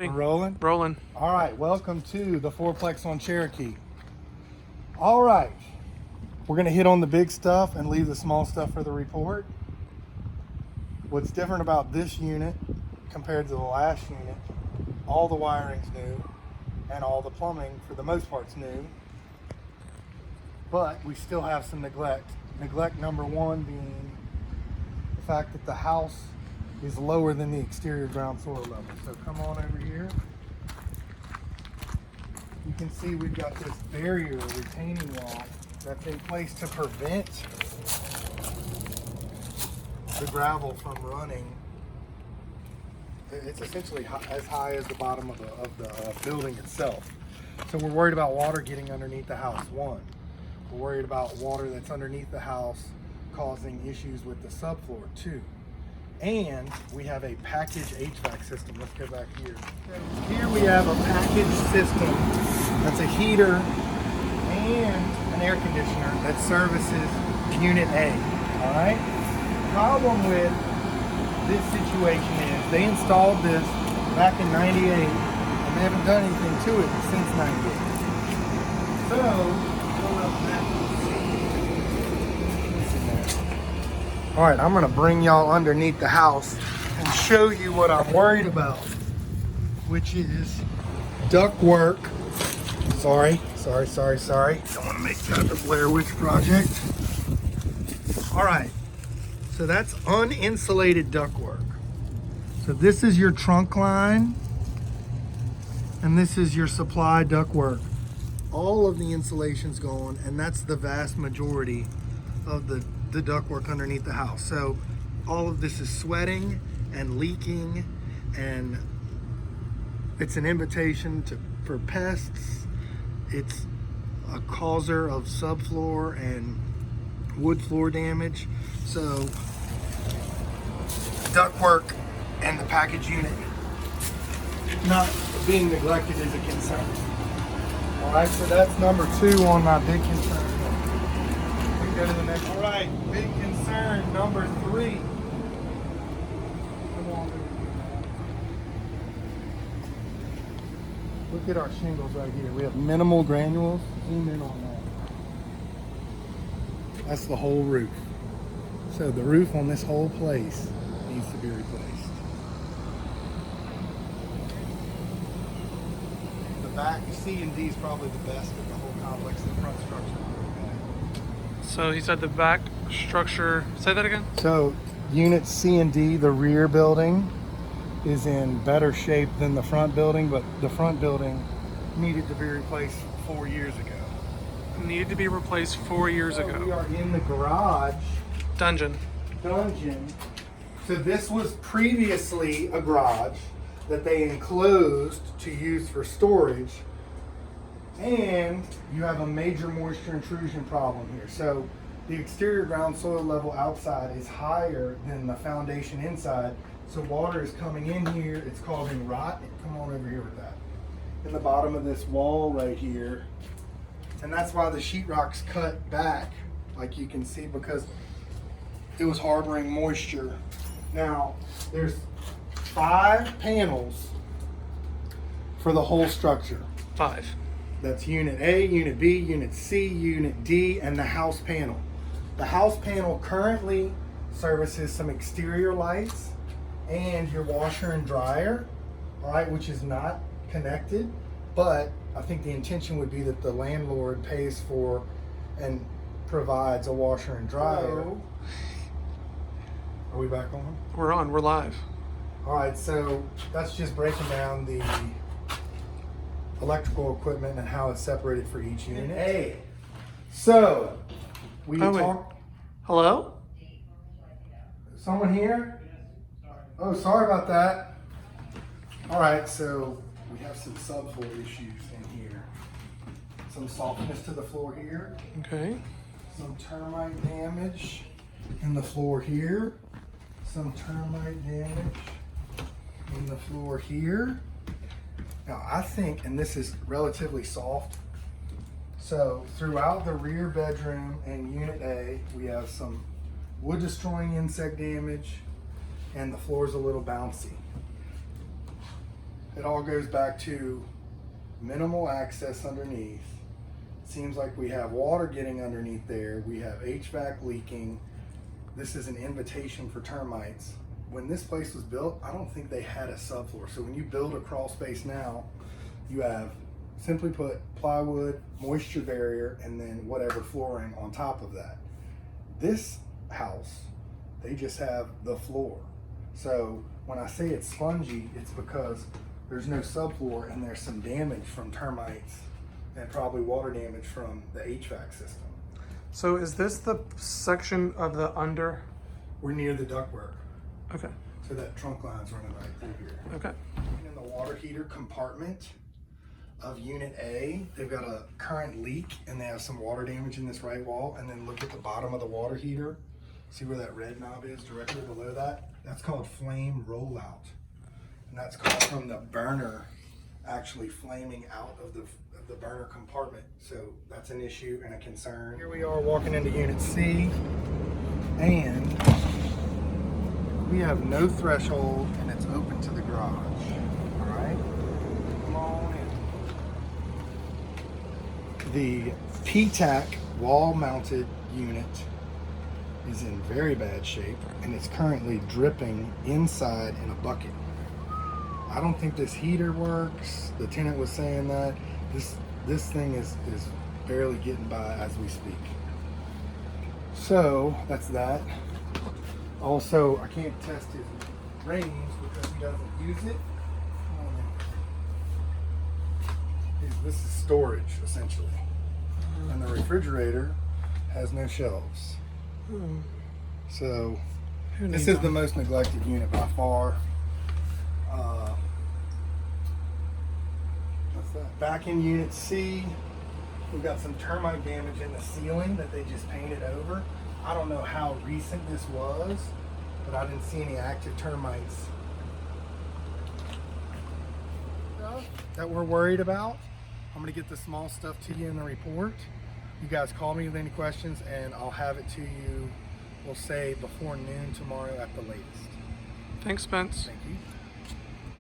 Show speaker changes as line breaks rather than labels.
We're rolling?
Rolling.
All right, welcome to the fourplex on Cherokee. All right, we're gonna hit on the big stuff and leave the small stuff for the report. What's different about this unit compared to the last unit, all the wiring's new and all the plumbing for the most part's new, but we still have some neglect. Neglect number one being the fact that the house is lower than the exterior ground soil level. So come on over here. You can see we've got this barrier retaining wall that's in place to prevent the gravel from running. It's essentially as high as the bottom of the building itself. So we're worried about water getting underneath the house, one. We're worried about water that's underneath the house causing issues with the subfloor, two. And we have a package HVAC system. Let's go back here. Here we have a package system that's a heater and an air conditioner that services Unit A. All right? Problem with this situation is they installed this back in '98 and they haven't done anything to it since '98. So, going up back. All right, I'm gonna bring y'all underneath the house and show you what I'm worried about, which is duct work. Sorry. Don't wanna make that the Blair Witch Project. All right, so that's uninsulated duct work. So this is your trunk line, and this is your supply duct work. All of the insulation's gone, and that's the vast majority of the ductwork underneath the house. So all of this is sweating and leaking, and it's an invitation for pests. It's a causer of subfloor and wood floor damage. So ductwork and the package unit not being neglected is a concern. All right, so that's number two on my big concern. Go to the next. All right, big concern number three. Come on. Look at our shingles right here. We have minimal granules. Zoom in on that. That's the whole roof. So the roof on this whole place needs to be replaced. The back, C and D is probably the best of the whole complex. The front structure.
So he said the back structure, say that again?
So unit C and D, the rear building, is in better shape than the front building, but the front building needed to be replaced 4 years ago.
Needed to be replaced 4 years ago.
We are in the garage
Dungeon.
So this was previously a garage that they enclosed to use for storage. And you have a major moisture intrusion problem here. So the exterior ground soil level outside is higher than the foundation inside. So water is coming in here, it's causing rot. Come on over here with that. In the bottom of this wall right here. And that's why the sheetrock's cut back, like you can see, because it was harboring moisture. Now, there's 5 panels for the whole structure.
5.
That's Unit A, Unit B, Unit C, Unit D, and the house panel. The house panel currently services some exterior lights and your washer and dryer, all right, which is not connected, but I think the intention would be that the landlord pays for and provides a washer and dryer. Hello. Are we back on?
We're on, we're live.
All right, so that's just breaking down the electrical equipment and how it's separated for each unit. A. So, we talked.
Hello?
Someone here? Oh, sorry about that. All right, so we have some subfloor issues in here. Some softness to the floor here.
Okay.
Some termite damage in the floor here. Some termite damage in the floor here. Now I think, and this is relatively soft, so throughout the rear bedroom and Unit A, we have some wood destroying insect damage, and the floor is a little bouncy. it all goes back to minimal access underneath. Seems like we have water getting underneath there. We have HVAC leaking. This is an invitation for termites. When this place was built, I don't think they had a subfloor. So when you build a crawl space now, you have simply put plywood, moisture barrier, and then whatever flooring on top of that. This house, they just have the floor. So when I say it's spongy, it's because there's no subfloor and there's some damage from termites and probably water damage from the HVAC system.
So is this the section of the under?
We're near the ductwork.
Okay.
So that trunk line's running right through here.
Okay.
And in the water heater compartment of Unit A, they've got a current leak and they have some water damage in this right wall. And then look at the bottom of the water heater. See where that red knob is directly below that? That's called flame rollout. And that's caused from the burner actually flaming out of the burner compartment. So that's an issue and a concern. Here we are walking into Unit C, and we have no threshold and it's open to the garage. All right, come on in. The PTAC wall mounted unit is in very bad shape and it's currently dripping inside in a bucket. I don't think this heater works. The tenant was saying that. This thing is barely getting by as we speak. So that's that. Also, I can't test his ratings because he doesn't use it. This is storage essentially. And the refrigerator has no shelves. So this is the most neglected unit by far. Back in Unit C, we've got some termite damage in the ceiling that they just painted over. I don't know how recent this was, but I didn't see any active termites that we're worried about. I'm gonna get the small stuff to you in the report. You guys call me with any questions and I'll have it to you, we'll say before noon tomorrow at the latest.
Thanks, Spence.
Thank you.